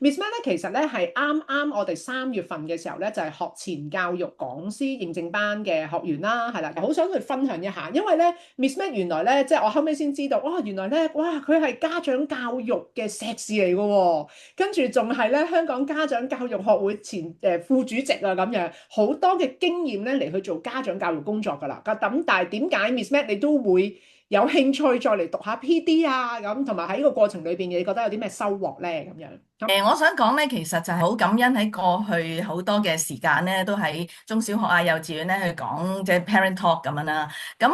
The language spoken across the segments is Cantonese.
Miss Mac 咧，其實咧係啱啱我哋3月份嘅時候咧，就係學前教育講師認證班嘅學員啦，係啦，好想去分享一下，因為咧 Miss Mac 原來咧，即係我後尾先知道，哇，原來咧，哇，佢係家長教育嘅碩士嚟嘅喎，跟住仲係咧香港家長教育學會副主席啊，咁樣好多嘅經驗咧嚟去做家長教育工作㗎啦。咁但係點解 Miss Mac 你都會有興趣再嚟讀下 PD 啊？咁同埋喺呢個過程裏邊，你覺得有啲咩收穫咧？咁樣。我想講咧，其實就係好感恩喺過去好多嘅時間咧，都喺中小學啊、幼稚園咧去講即係 parent talk 咁樣啦。咁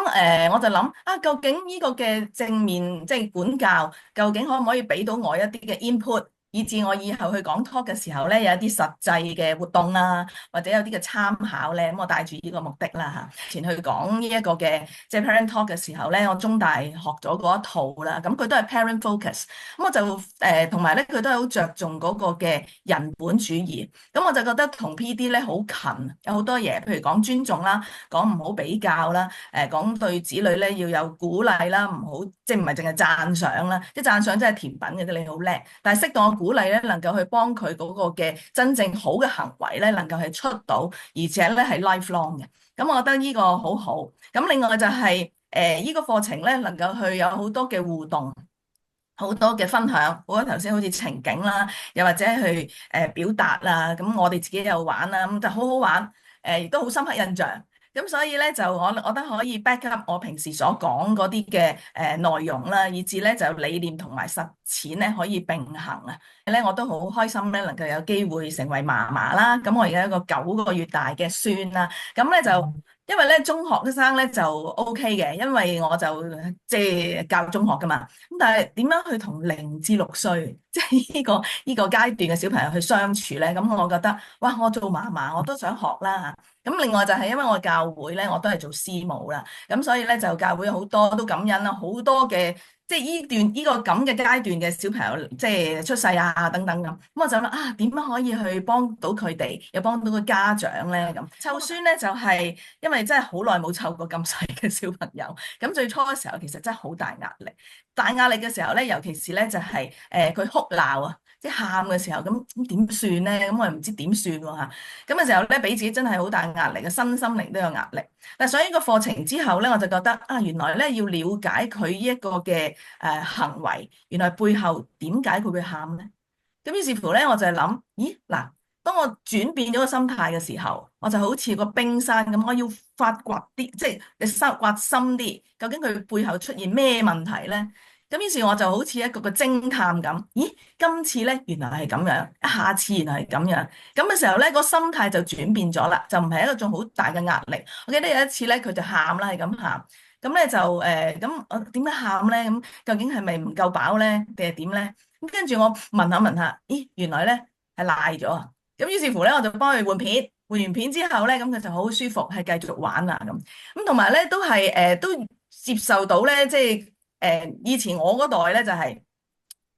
我就諗啊，究竟呢個嘅正面即係管教，究竟可唔可以俾到我一啲嘅 input，以至我以後去講 talk 嘅時候咧，有一啲實際嘅活動啦，或者有啲嘅參考咧。咁我帶住呢個目的啦嚇，前去講呢一個嘅即係 parent talk 嘅時候咧，我中大學咗嗰一套啦。咁佢都係 parent focus。咁我就同埋咧，佢都係好着重嗰個嘅人本主義。咁我就覺得同 PD 咧好近，有好多嘢，譬如講尊重啦，講唔好比較啦，講對子女咧要有鼓勵啦，唔好即係唔係淨係讚賞啦，即係讚賞真係甜品嘅啫，你好叻。但係適當嘅鼓勵咧，能夠去幫佢嗰個嘅真正好嘅行為咧，能夠係出到，而且咧係 lifelong 嘅。咁我覺得呢個好好。咁另外就係呢個課程咧，能夠去有好多嘅互動。好多嘅分享，好多頭先好似情景啦，又或者去表達啦，咁我哋自己又玩啦，咁就好好玩，亦都好深刻印象。咁所以咧就我覺得可以 back up 我平時所講嗰啲嘅內容啦，以至咧就理念同埋實踐咧可以並行啊。咧我都好開心咧，能夠有機會成為嫲嫲啦。咁我而家有一個9個月大嘅孫啦，咁咧就。因為咧中學生咧就 OK 嘅，因為我就即係教中學噶嘛。咁但係點樣去同0至6歲，即係呢個階段嘅小朋友去相處咧？咁我覺得，哇！我做嫲嫲我都想學啦。咁另外就係因為我教會咧，我都係做師母啦。咁所以咧就教會有好多都感恩啦，好多嘅即係呢個咁嘅階段嘅小朋友，即係出世啊等等咁。咁我就諗啊，點樣可以去幫到佢哋，又幫到個家長咧？咁湊孫咧就係因為真係好耐冇湊過咁細嘅小朋友。咁最初嘅時候其實真係好大壓力，大壓力嘅時候咧，尤其是咧就係佢哭鬧啊，即係喊嘅時候，咁點算咧？咁我又唔知點算喎嚇。咁嘅時候咧，俾自己真係好大壓力嘅，身心靈都有壓力。但係上呢個課程之後咧，我就覺得啊，原來咧要了解佢呢一個嘅行為，原來背後點解佢會喊咧？咁於是乎咧，我就係諗，咦嗱，當我轉變咗個心態嘅時候，我就好似個冰山咁，我要發掘啲，即係你挖深啲，究竟佢背後出現咩問題咧？咁於是我就好似一個個偵探咁，咦，今次咧原來係咁樣，下次原來係咁樣，咁嘅時候咧，個心態就轉變咗啦，就唔係一個種好大嘅壓力。我記得有一次咧，佢就喊啦，係咁喊，咁咧就咁我點解喊咧？咁究竟係咪唔夠飽咧，定係點咧？咁跟住我問下，咦，原來咧係賴咗啊！咁於是乎咧，我就幫佢換片，換完片之後咧，咁佢就好舒服，係繼續玩啊咁。咁同埋咧都係都接受到咧，即係以前我嗰代咧就係、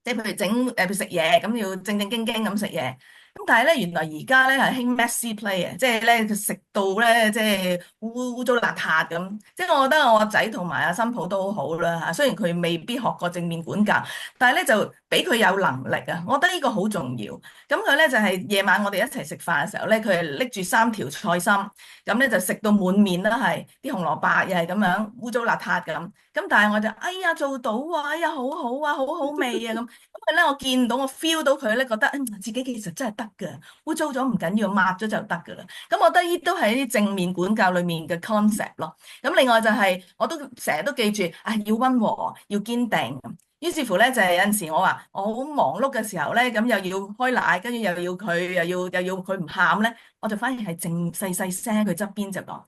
即係譬如譬如食嘢咁要正正經經咁食嘢。咁但係咧，原來而家咧係興 messy play 啊，即係咧佢食到咧即係污糟邋遢咁。即係我覺得我個仔同埋阿新抱都好好啦嚇，雖然佢未必學過正面管教，但係咧就俾佢有能力啊。我覺得呢個好重要。咁佢咧就係夜晚我哋一齊食飯嘅時候咧，佢係拎住3條菜心，咁咧就食到滿面都係啲紅蘿蔔，又係咁樣污糟邋遢咁。咁但係我就哎呀做到啊，哎呀好好啊，好好味啊咁。因為咧，我見到我 feel 到佢咧，覺得自己其實真係得㗎，污糟咗唔緊要，抹咗就得㗎啦。咁我覺得呢都係一啲正面管教裡面嘅 concept 咯。咁另外就係、我都成日都記住，啊要溫和，要堅定。於是乎咧，就係、有陣時我話我好忙碌嘅時候咧，咁又要開奶，跟住又要佢，又要佢唔喊咧，我就反而係靜細細聲喺佢側邊就講。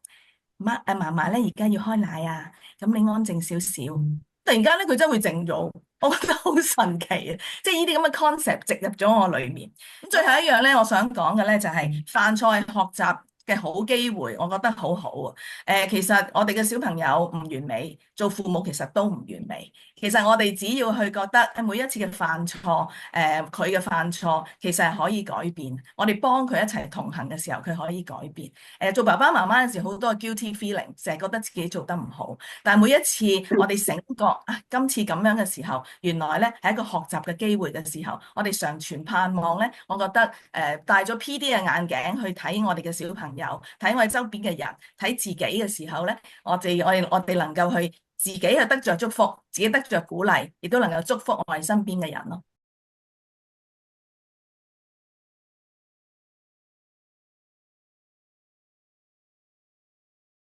嫲嫲咧，而家要開奶啊，咁你安靜少少。突然間咧，佢真係會靜咗，我覺得好神奇啊！即係呢啲咁嘅 concept 植入咗我裏面。咁最後一樣咧，我想講嘅咧就係犯錯係學習嘅好機會，我覺得好好啊。其實我哋嘅小朋友唔完美，做父母其實都唔完美。其實我哋只要去覺得每一次嘅犯錯，佢嘅犯錯其實係可以改變。我哋幫佢一齊同行嘅時候，佢可以改變。做爸爸媽媽嘅時候，好多 guilty feeling，成日覺得自己做得唔好。但係每一次我哋醒覺啊，今次咁樣嘅時候，原來咧係一個學習嘅機會嘅時候，我哋常存盼望咧。我覺得戴咗 PD 嘅眼鏡去睇我哋嘅小朋友，睇我哋周邊嘅人，睇自己嘅時候咧，我哋能夠去自己去得着祝福，自己得着鼓勵，亦都能夠祝福我哋身邊嘅人咯。